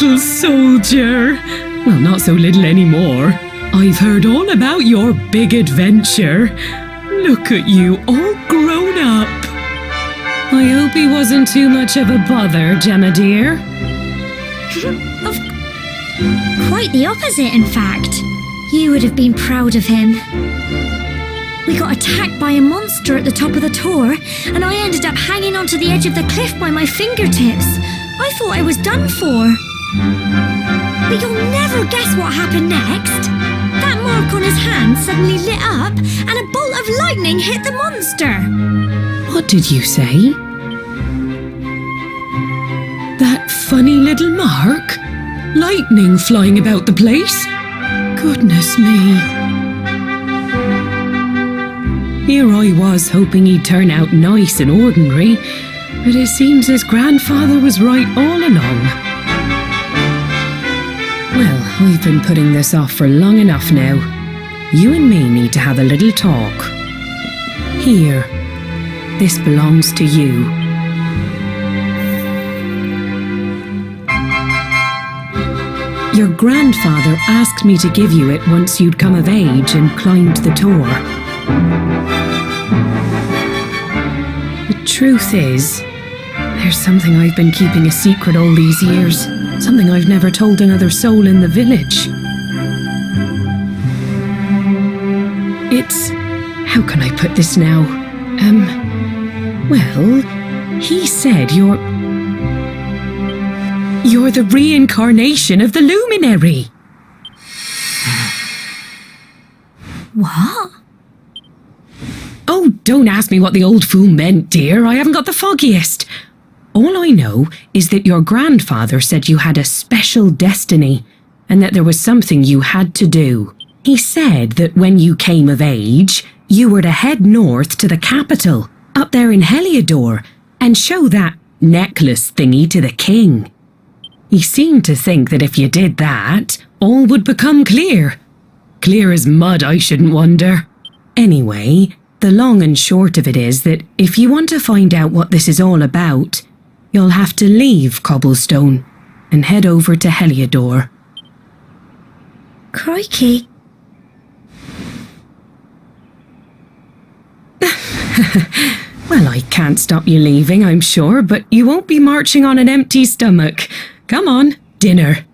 little soldier. Well, not so little anymore. I've heard all about your big adventure. Look at you, all grown up. I hope he wasn't too much of a bother, Gemma dear. Quite the opposite, in fact. You would have been proud of him. We got attacked by a monster at the top of the tor, and I ended up hanging onto the edge of the cliff by my fingertips. I thought I was done for. But you'll never guess what happened next. That mark on his hand suddenly lit up, and a bolt of lightning hit the monster. What did you say? That funny little mark? Lightning flying about the place? Goodness me. Here I was hoping he'd turn out nice and ordinary, but it seems his grandfather was right all along. Well, I've been putting this off for long enough now. You and me need to have a little talk. Here, this belongs to you. Your grandfather asked me to give you it once you'd come of age and climbed the tor. The truth is, there's something I've been keeping a secret all these years. Something I've never told another soul in the village. It's... how can I put this now? Well, he said you're the reincarnation of the luminary. What? Oh, don't ask me what the old fool meant, dear. I haven't got the foggiest. All I know is that your grandfather said you had a special destiny and that there was something you had to do. He said that when you came of age, you were to head north to the capital, up there in Heliodor, and show that necklace thingy to the king. He seemed to think that if you did that, all would become clear. Clear as mud, I shouldn't wonder. Anyway, the long and short of it is that if you want to find out what this is all about, you'll have to leave Cobblestone and head over to Heliodor. Crikey. Well, I can't stop you leaving, I'm sure, but you won't be marching on an empty stomach. Come on, dinner.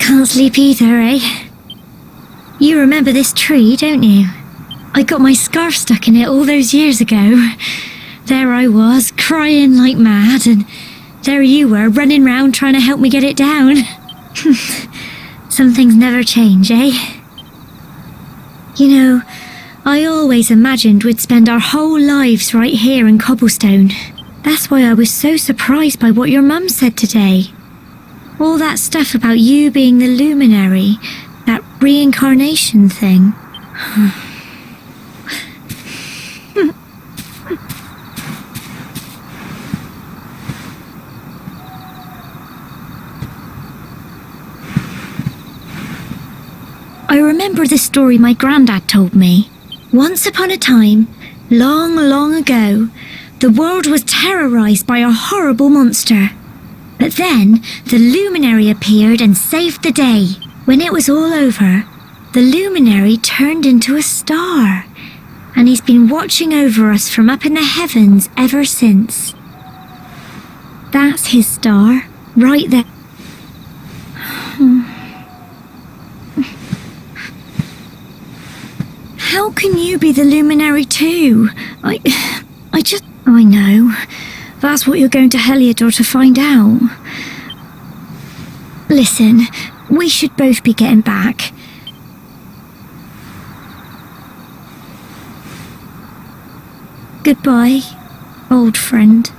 Can't sleep either, eh? You remember this tree, don't you? I got my scarf stuck in it all those years ago. There I was, crying like mad, and there you were, running round trying to help me get it down. Some things never change, eh? You know, I always imagined we'd spend our whole lives right here in Cobblestone. That's why I was so surprised by what your mum said today. All that stuff about you being the luminary, that reincarnation thing. I remember the story my granddad told me. Once upon a time, long, long ago, the world was terrorized by a horrible monster. But then, the luminary appeared and saved the day. When it was all over, the luminary turned into a star. And he's been watching over us from up in the heavens ever since. That's his star, right there. How can you be the luminary too? I know. That's what you're going to Heliodor to find out. Listen, we should both be getting back. Goodbye, old friend.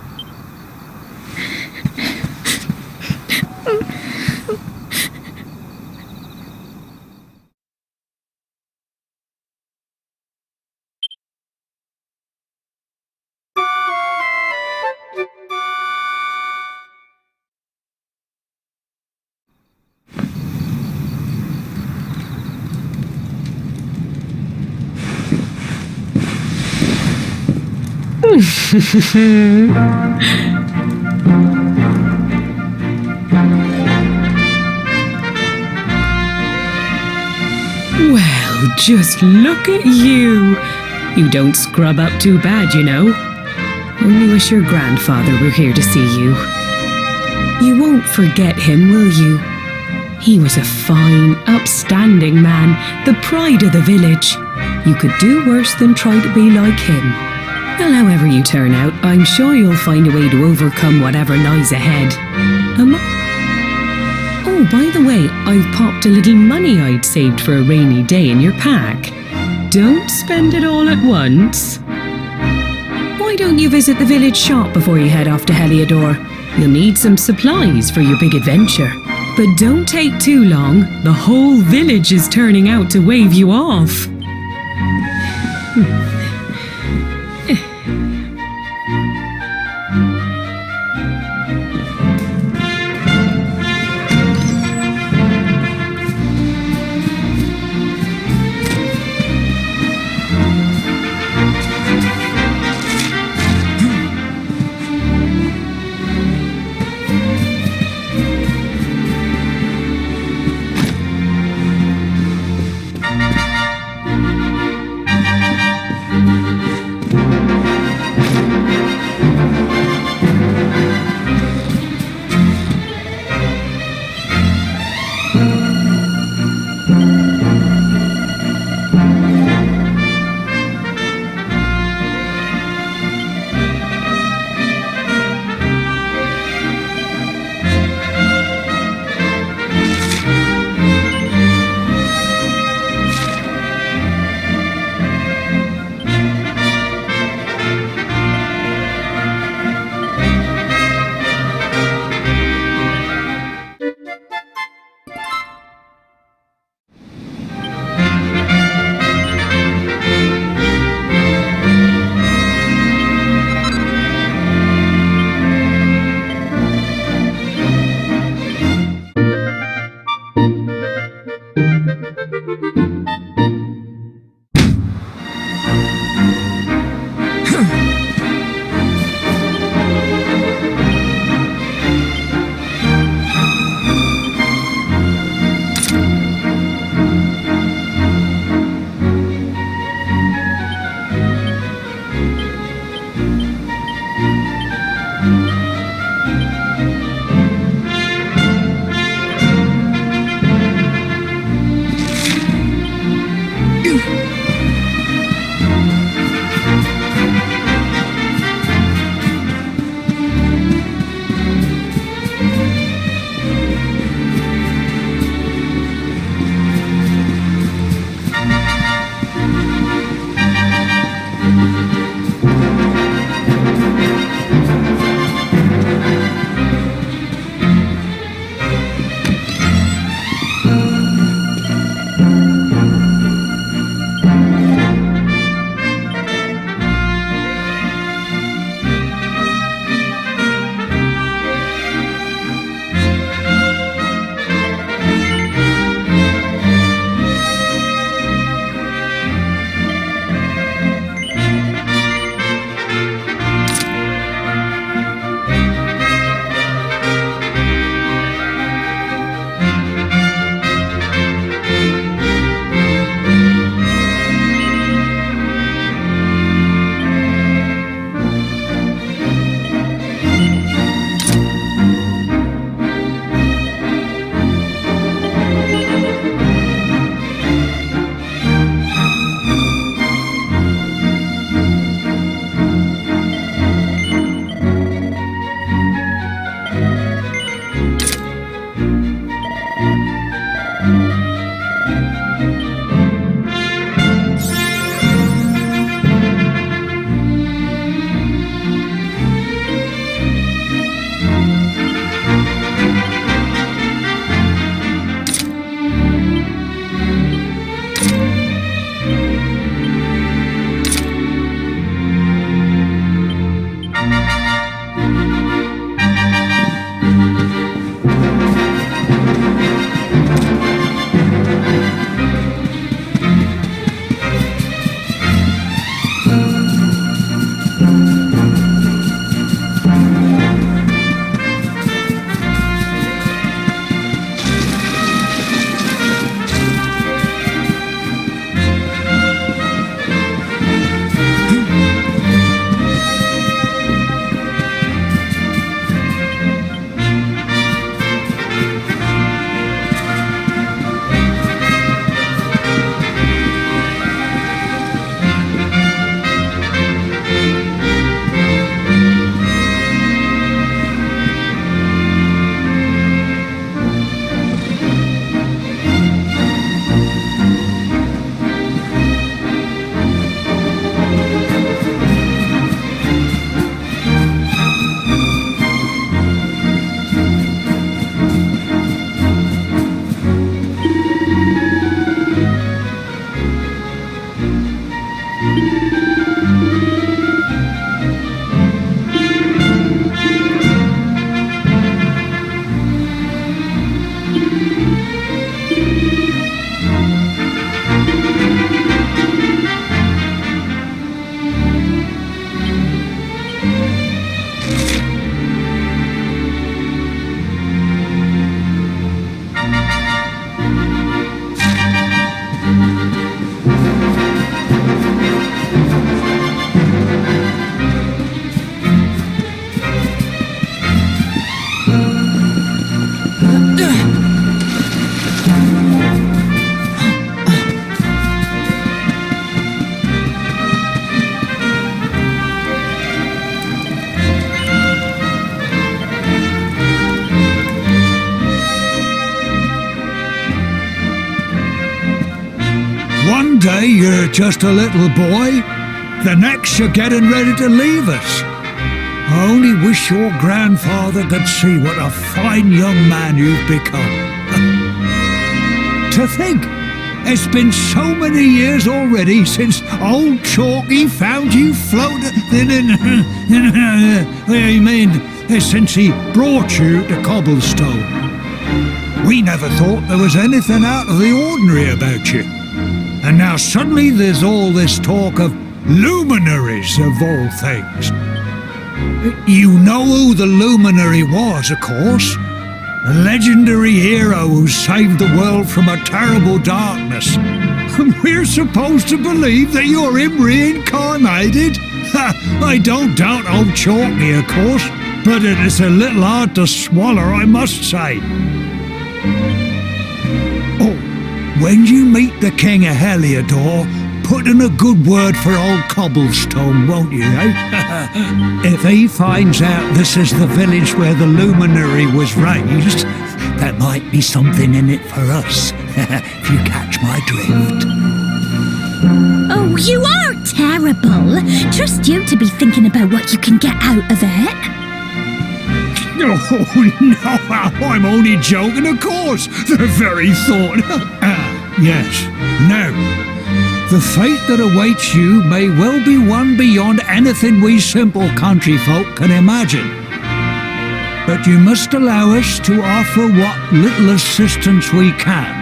Well, just look at you. You don't scrub up too bad, you know. Only wish your grandfather were here to see you. You won't forget him, will you? He was a fine, upstanding man, the pride of the village. You could do worse than try to be like him. Well, however you turn out, I'm sure you'll find a way to overcome whatever lies ahead. Oh, by the way, I've popped a little money I'd saved for a rainy day in your pack. Don't spend it all at once. Why don't you visit the village shop before you head off to Heliodor? You'll need some supplies for your big adventure. But don't take too long. The whole village is turning out to wave you off. One day you're just a little boy, the next you're getting ready to leave us. I only wish your grandfather could see what a fine young man you've become. To think, it's been so many years already since old Chalky found you floating since he brought you to Cobblestone. We never thought there was anything out of the ordinary about you. And now suddenly there's all this talk of luminaries of all things. You know who the luminary was, of course. A legendary hero who saved the world from a terrible darkness. And we're supposed to believe that you're him reincarnated? I don't doubt old Chalky, of course, but it is a little hard to swallow, I must say. Oh, when you meet the King of Heliodor, put in a good word for old Cobblestone, won't you, eh? If he finds out this is the village where the luminary was raised, there might be something in it for us, if you catch my drift. Oh, you are terrible. Trust you to be thinking about what you can get out of it. Oh, no, I'm only joking, of course. The very thought. Yes, now, the fate that awaits you may well be one beyond anything we simple country folk can imagine. But you must allow us to offer what little assistance we can.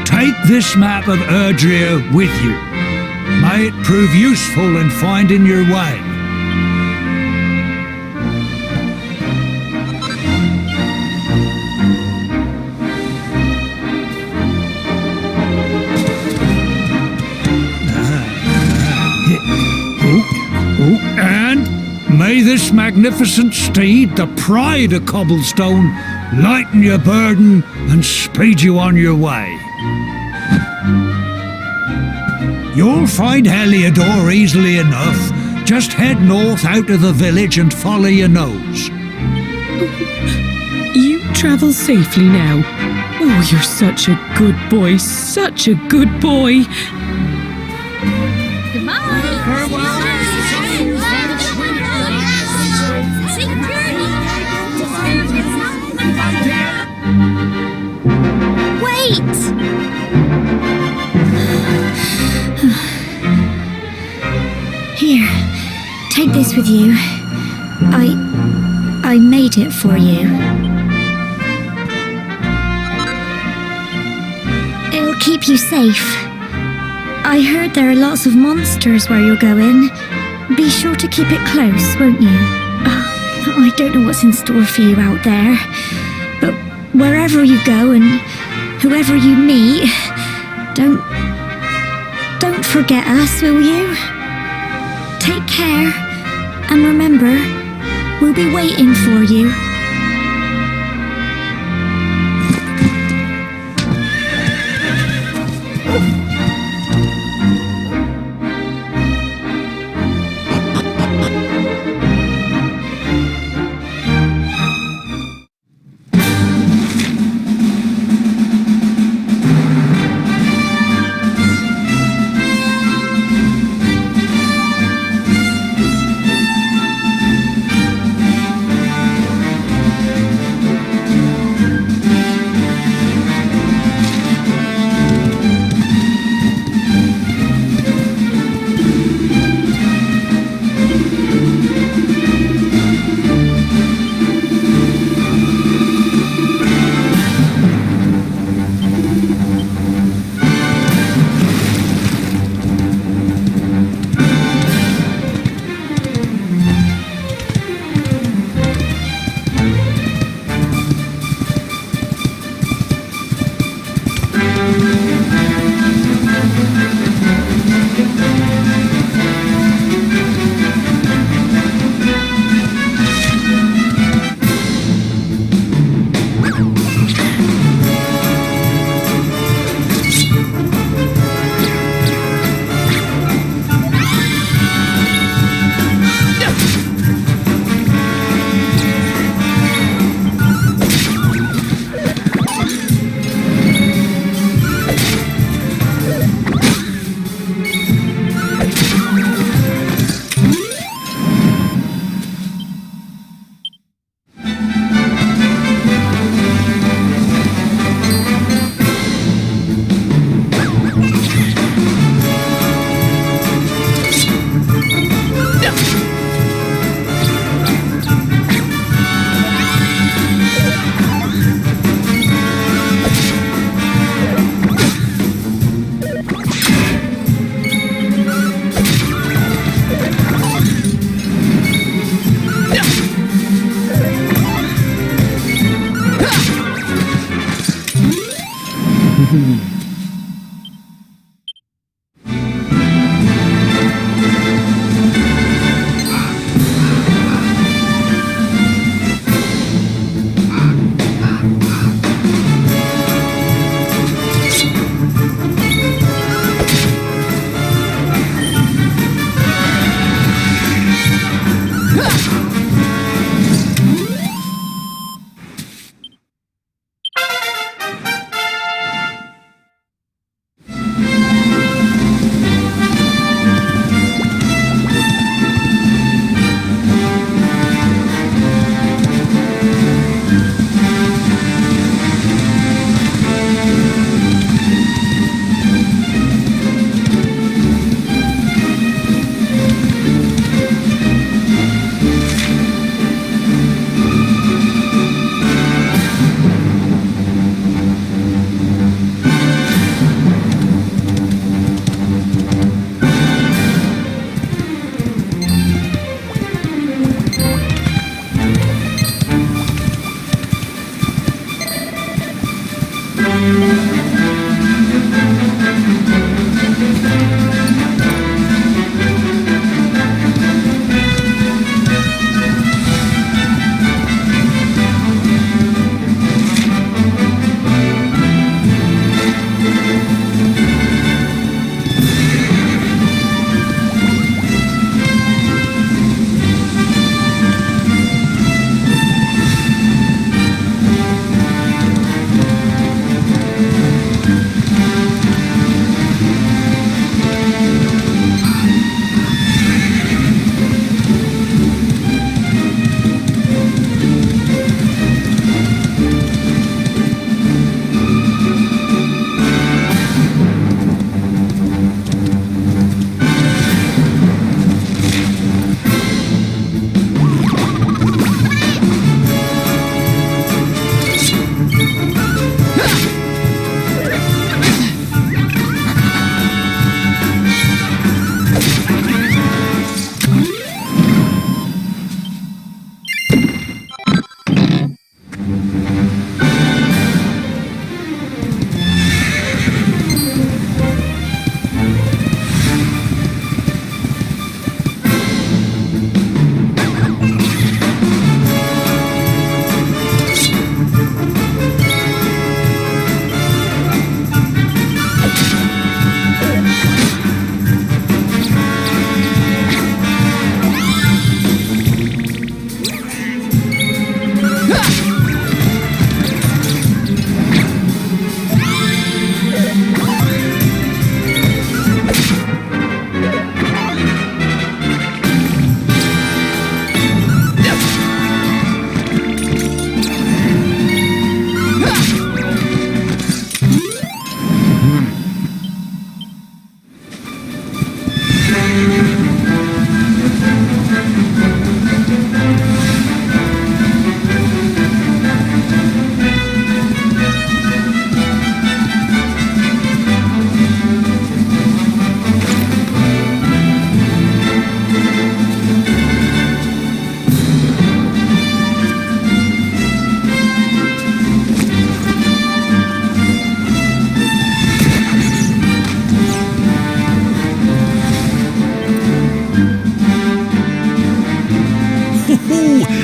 Take this map of Erdrea with you. May it prove useful in finding your way. And may this magnificent steed, the pride of Cobblestone, lighten your burden and speed you on your way. You'll find Heliodor easily enough. Just head north out of the village and follow your nose. You travel safely now. Oh, you're such a good boy, such a good boy. Goodbye. Wait! Here, take this with you. I made it for you. It'll keep you safe. I heard there are lots of monsters where you're going. Be sure to keep it close, won't you? I don't know what's in store for you out there, but wherever you go and whoever you meet, don't forget us, will you? Take care, and remember, we'll be waiting for you.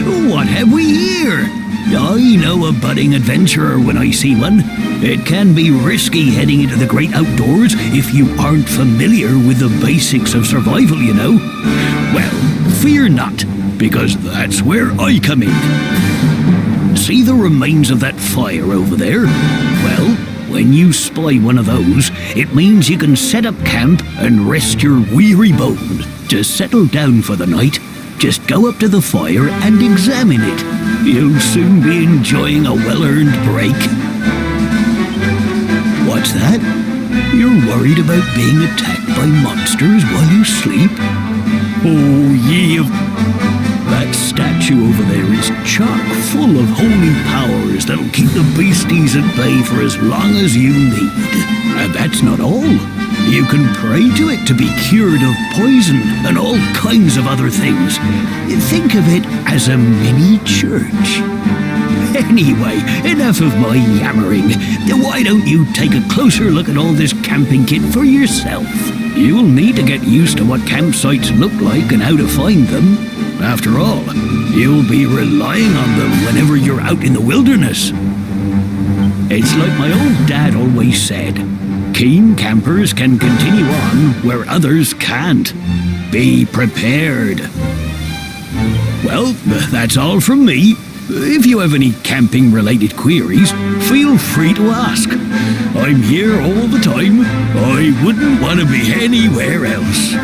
What have we here? I know a budding adventurer when I see one. It can be risky heading into the great outdoors if you aren't familiar with the basics of survival, you know. Well, fear not, because that's where I come in. See the remains of that fire over there? Well, when you spy one of those, it means you can set up camp and rest your weary bones. To settle down for the night, just go up to the fire and examine it. You'll soon be enjoying a well-earned break. What's that? You're worried about being attacked by monsters while you sleep? Oh, ye of... That statue over there is chock full of holy powers that'll keep the beasties at bay for as long as you need. And that's not all. You can pray to it to be cured of poison and all kinds of other things. Think of it as a mini church. Anyway, enough of my yammering. Why don't you take a closer look at all this camping kit for yourself? You'll need to get used to what campsites look like and how to find them. After all, you'll be relying on them whenever you're out in the wilderness. It's like my old dad always said, keen campers can continue on where others can't. Be prepared. Well, that's all from me. If you have any camping-related queries, feel free to ask. I'm here all the time. I wouldn't want to be anywhere else.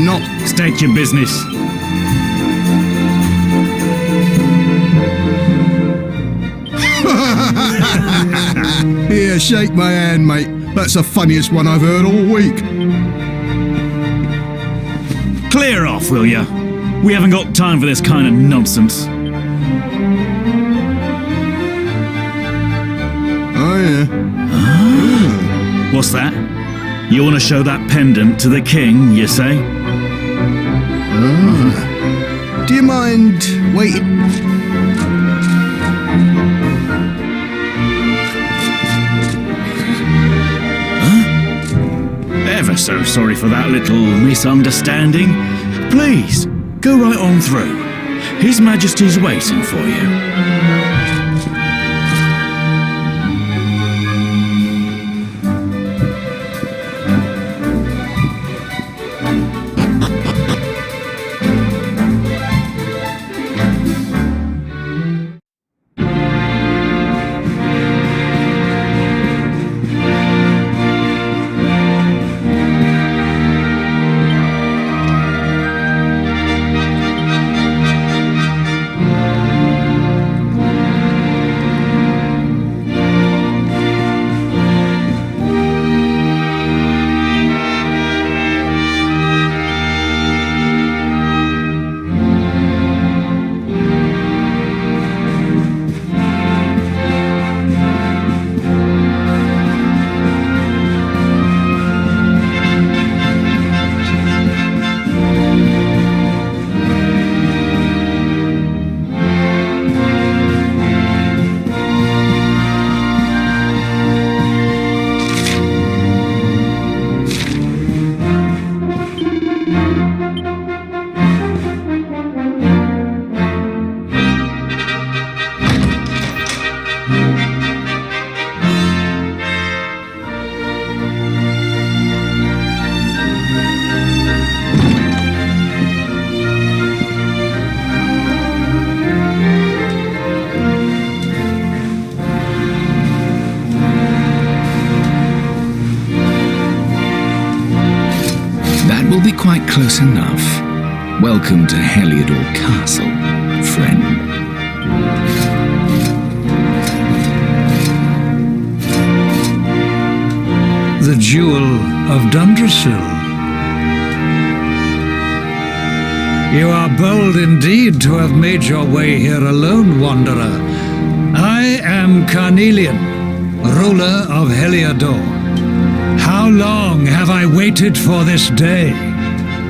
not... State your business. Here, shake my hand, mate. That's the funniest one I've heard all week. Clear off, will ya? We haven't got time for this kind of nonsense. Oh, yeah. What's that? You want to show that pendant to the king, you say? Do you mind waiting? Ever so sorry for that little misunderstanding. Please, go right on through. His Majesty's waiting for you. Quite close enough. Welcome to Heliodor Castle, friend. The Jewel of Dundrasil. You are bold indeed to have made your way here alone, wanderer. I am Carnelian, ruler of Heliodor. How long have I waited for this day?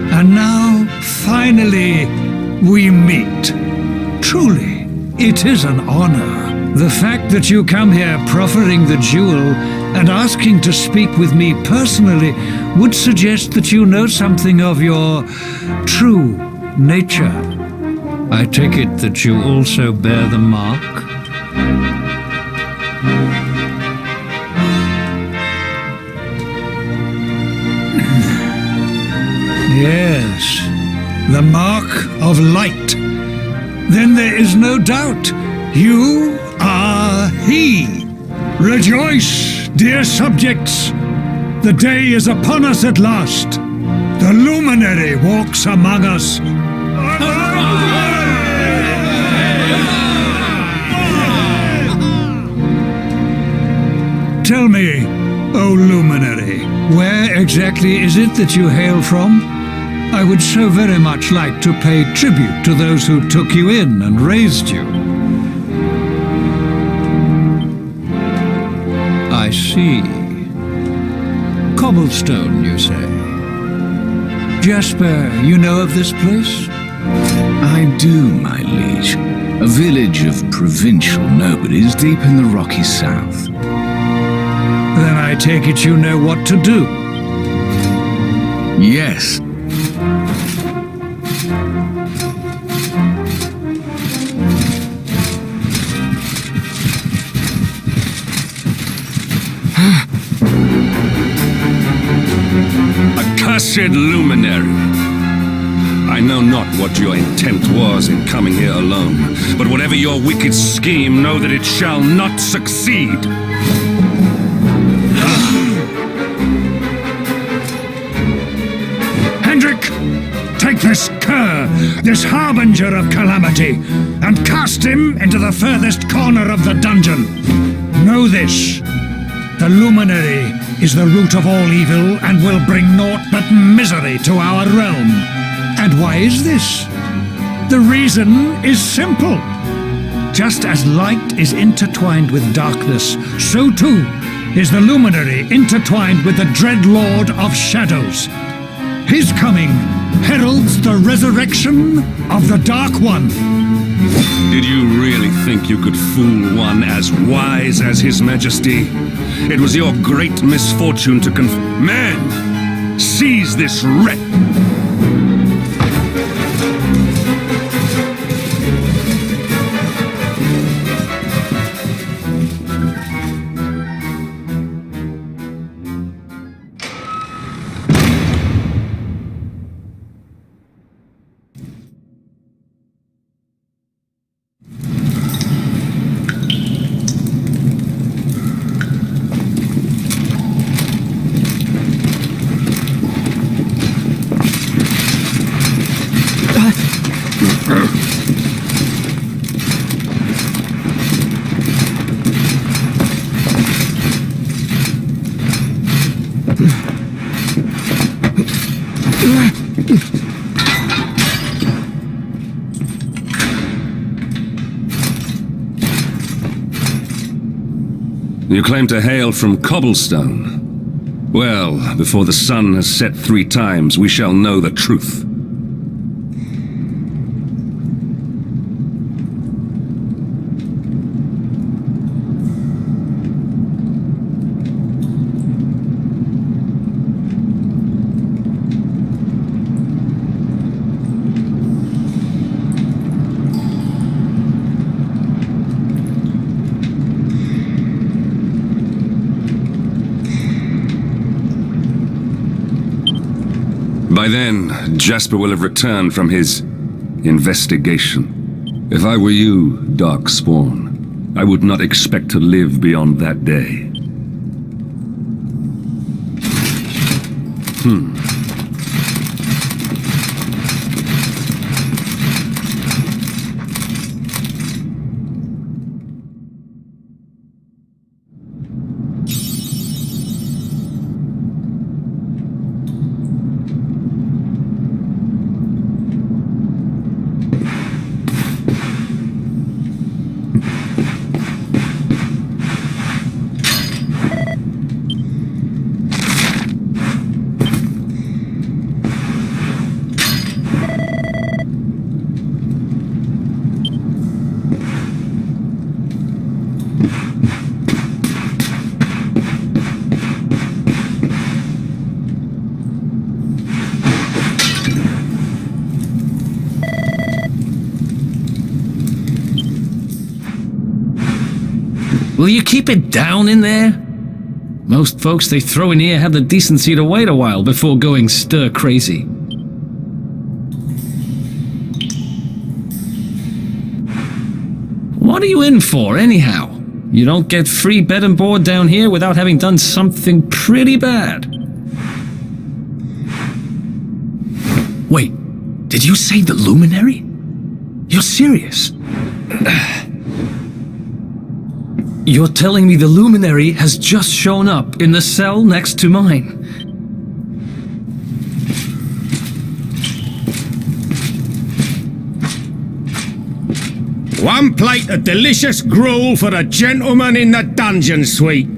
And now, finally, we meet. Truly, it is an honor. The fact that you come here proffering the jewel and asking to speak with me personally would suggest that you know something of your true nature. I take it that you also bear the mark? Yes, the mark of light. Then there is no doubt, you are he. Rejoice, dear subjects. The day is upon us at last. The luminary walks among us. Tell me, O luminary, where exactly is it that you hail from? I would so very much like to pay tribute to those who took you in and raised you. I see. Cobblestone, you say? Jasper, you know of this place? I do, my liege. A village of provincial nobodies deep in the rocky south. Then I take it you know what to do. Yes. Accursed luminary! I know not what your intent was in coming here alone, but whatever your wicked scheme, know that it shall not succeed! Hendrik, Take this cur, this harbinger of calamity, and cast him into the furthest corner of the dungeon. Know this. The luminary is the root of all evil and will bring naught but misery to our realm. And why is this? The reason is simple. Just as light is intertwined with darkness, so too is the luminary intertwined with the dread lord of shadows. His coming heralds the resurrection of the Dark One. Did you really think you could fool one as wise as His Majesty? It was your great misfortune to Men! Seize this wretch! You claim to hail from Cobblestone. Well, before the sun has set 3 times, we shall know the truth. By then, Jasper will have returned from his investigation. If I were you, Darkspawn, I would not expect to live beyond that day. Will you keep it down in there? Most folks they throw in here have the decency to wait a while before going stir crazy. What are you in for, anyhow? You don't get free bed and board down here without having done something pretty bad. Wait, did you say the luminary? You're serious? You're telling me the luminary has just shown up in the cell next to mine? One plate of delicious gruel for the gentleman in the dungeon suite.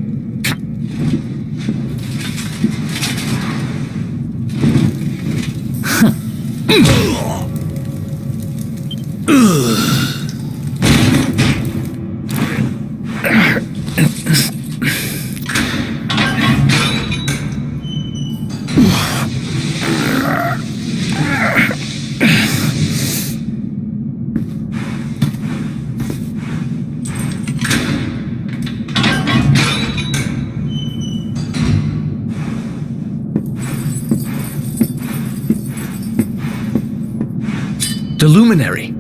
The luminary.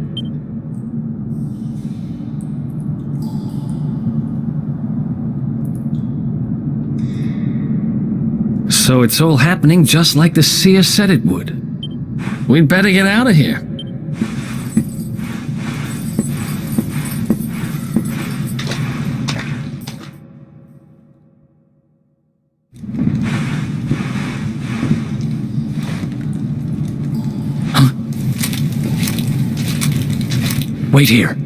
So it's all happening just like the seer said it would. we'd better get out of here. Wait here.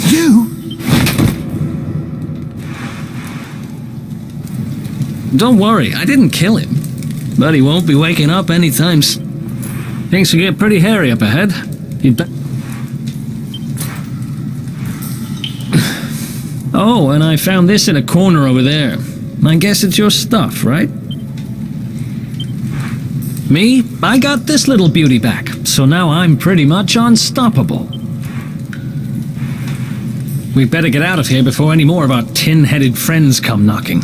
You? Don't worry, I didn't kill him. But he won't be waking up anytime Things will get pretty hairy up ahead. You'd bet. Oh, and I found this in a corner over there. I guess it's your stuff, right? Me? I got this little beauty back, so now I'm pretty much unstoppable. We better get out of here before any more of our tin-headed friends come knocking.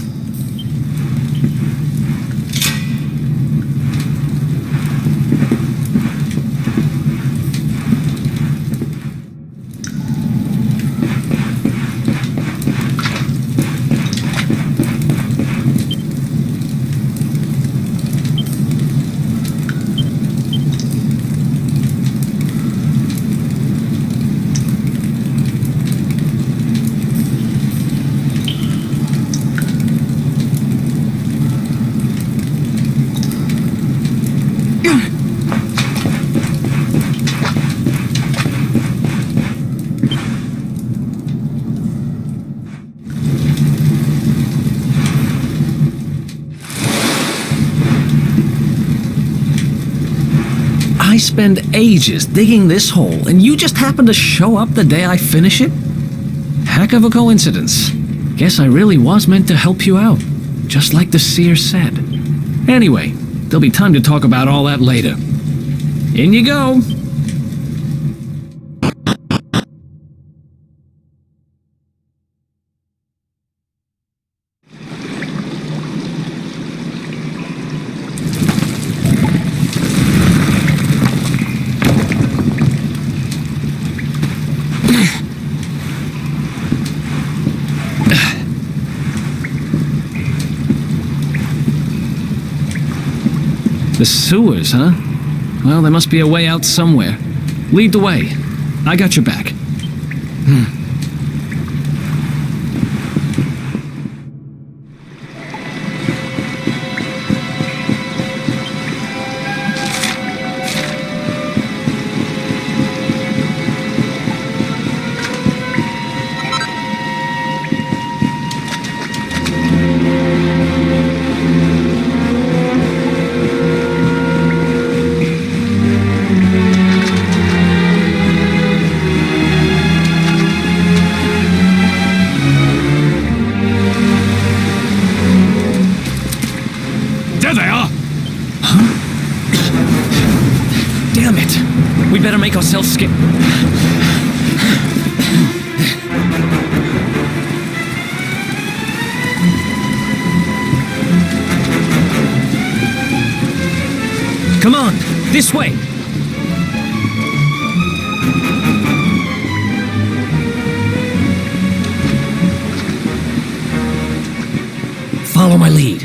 I spend ages digging this hole, and you just happen to show up the day I finish it? Heck of a coincidence. Guess I really was meant to help you out, just like the seer said. Anyway, there'll be time to talk about all that later. In you go! The sewers, huh? Well, there must be a way out somewhere. Lead the way. I got your back. Damn it! We better make ourselves skip. Come on, this way! Follow my lead.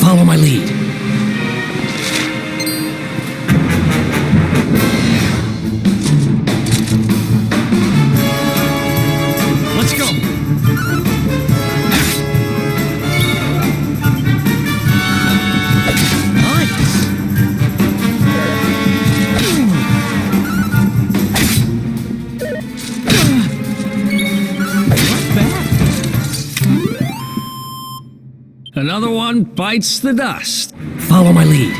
Follow my lead. Let's go. Nice. another one bites the dust. Follow my lead.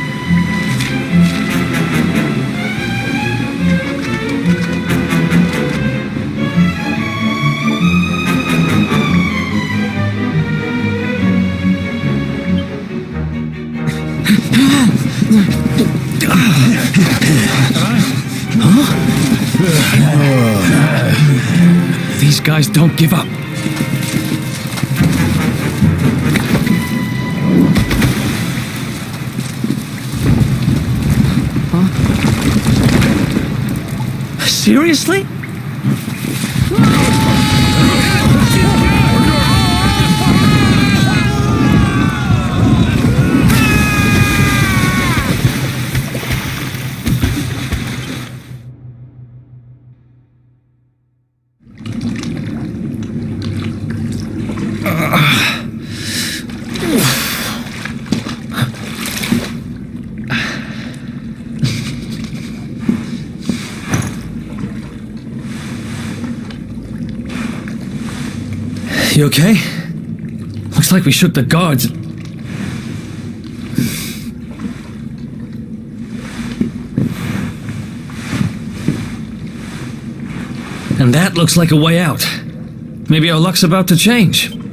These guys don't give up. Seriously? You okay? Looks like we shook the guards. And that looks like a way out. Maybe our luck's about to change.